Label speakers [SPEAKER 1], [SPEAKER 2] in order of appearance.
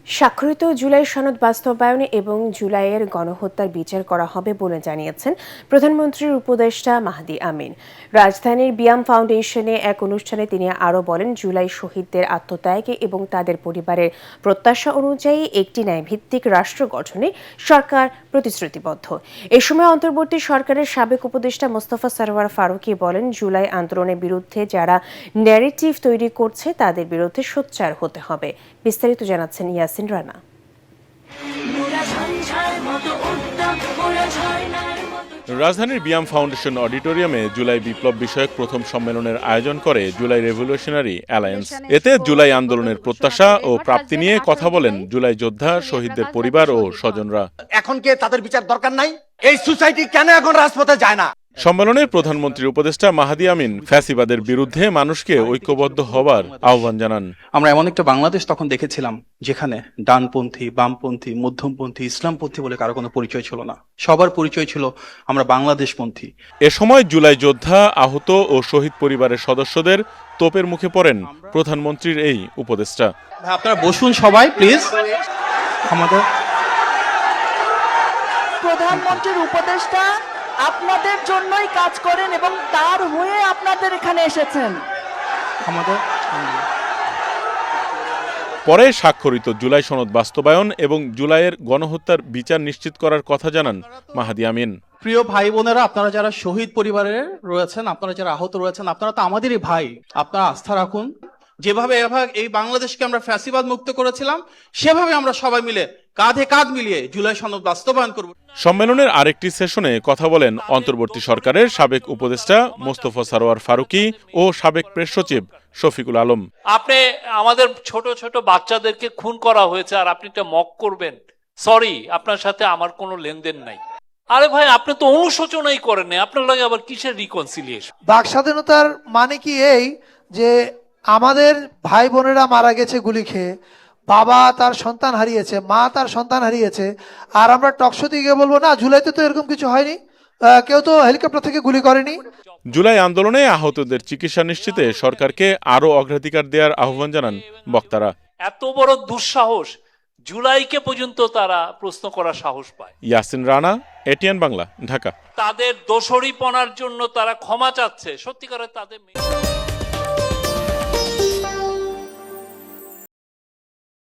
[SPEAKER 1] স্বাক্ষরিত জুলাই সনদ বাস্তবায়নে এবং জুলাইয়ের গণহত্যার বিচার করা হবে বলে জানিয়েছেন প্রধানমন্ত্রীর উপদেষ্টা মাহদি আমিন। রাজধানীর বিয়াম ফাউন্ডেশনে এক অনুষ্ঠানে তিনি আরও বলেন, জুলাই শহীদদের আত্মত্যাগ এবং তাদের পরিবারের প্রত্যাশা অনুযায়ী একটি ন্যায়ভিত্তিক রাষ্ট্র গঠনে সরকার প্রতিশ্রুতিবদ্ধ। এ সময় অন্তর্বর্তী সরকারের সাবেক উপদেষ্টা মোস্তফা সরওয়ার ফারুকী বলেন, জুলাই আন্দোলনের বিরুদ্ধে যারা ন্যারেটিভ তৈরি করছে তাদের বিরুদ্ধে সোচ্চার হতে হবে। বিস্তারিত জানাচ্ছেন ইয়াসিন রানা।
[SPEAKER 2] রাজধানীর বিয়াম ফাউন্ডেশন অডিটোরিয়ামে জুলাই বিপ্লব বিষয়ক প্রথম সম্মেলনের আয়োজন করে জুলাই রেভলিউশনারি অ্যালায়েন্স। এতে জুলাই আন্দোলনের প্রত্যাশা ও প্রাপ্তি নিয়ে কথা বলেন জুলাই যোদ্ধা, শহীদদের পরিবার ও স্বজনরা।
[SPEAKER 3] এখন কে তাদের বিচার দরকার নাই? এই সোসাইটি কেন এখন রাজপথে যায় না?
[SPEAKER 2] সম্মেলনে প্রধানমন্ত্রীর উপদেষ্টা মাহদি আমিন ফ্যাসিবাদের বিরুদ্ধে মানুষকে ঐক্যবদ্ধ হবার আহ্বান জানান।
[SPEAKER 4] আমরা এমন একটা বাংলাদেশ তখন দেখেছিলাম যেখানে ডানপন্থী, বামপন্থী, মধ্যমপন্থী, ইসলামপন্থী বলে কারো কোনো পরিচয় ছিল না। সবার পরিচয় ছিল আমরা বাংলাদেশপন্থী।
[SPEAKER 2] এ সময় জুলাই যোদ্ধা, আহত ও শহীদ পরিবারের সদস্যদের তোপের মুখে পড়েন প্রধানমন্ত্রীর এই উপদেষ্টা।
[SPEAKER 4] আপনারা বসুন সবাই প্লিজ। আমাদের
[SPEAKER 5] প্রধানমন্ত্রীর উপদেষ্টা আপনাদের জন্যই কাজ করেন এবং তার হয়ে আপনাদের এখানে এসেছেন।
[SPEAKER 2] পরে স্বাক্ষরিত জুলাই সনদ বাস্তবায়ন এবং জুলাইয়ের গণহত্যার বিচার নিশ্চিত করার কথা জানান মাহদি আমিন।
[SPEAKER 4] প্রিয় ভাই বোনেরা, আপনারা যারা শহীদ পরিবারের রয়েছেন, আপনারা যারা আহত রয়েছেন, আপনারা তো আমাদেরই ভাই। আপনারা আস্থা রাখুন, যেভাবে এই বাংলাদেশকে আমরা ফ্যাসিবাদ মুক্ত করেছিলাম সেভাবে আমরা সবাই মিলে কাঁধে কাঁধ মিলিয়ে জুলাই সনদ বাস্তবায়ন করব।
[SPEAKER 2] সম্মেলনের আরেকটি সেশনে কথা বলেন অন্তর্বর্তী সরকারের সাবেক উপদেষ্টা মোস্তফা সরওয়ার ফারুকী ও সাবেক প্রেস সচিব শফিকুল আলম।
[SPEAKER 6] আপনি আমাদের ছোট ছোট বাচ্চাদেরকে খুন করা হয়েছে আর আপনি এটা মক করবেন? সরি, আপনার সাথে আমার কোনো লেনদেন নাই। আরে ভাই, আপনি তো অনুশোচনাই করেন না, আপনার লাগে আবার কিসের রিকনসিলিয়েশন?
[SPEAKER 7] বাক স্বাধীনতার মানে কি এই যে আমাদের ভাই বোনেরা মারা গেছে গুলি খেয়ে, বাবা তার সন্তান হারিয়েছে, মা তার সন্তান হারিয়েছে, আর আমরা টকশোতে গিয়ে বলবো না জুলাইতে তো এরকম কিছু হয়নি, কেউ তো হেলিকপ্টার থেকে গুলি করেনি।
[SPEAKER 2] জুলাই আন্দোলনে আহতদের চিকিৎসা নিশ্চিতে সরকারকে আরও অগ্রাধিকার দেওয়ার আহ্বান জানান বক্তারা।
[SPEAKER 6] এত বড় দুঃসাহস, জুলাইকে পর্যন্ত তারা প্রশ্ন করার সাহস পায়।
[SPEAKER 2] ইয়াসিন রানা, এটিএন বাংলা, ঢাকা।
[SPEAKER 6] তাদের দোষরিপনার জন্য তারা ক্ষমা চাচ্ছে, সত্যিকারের তাদের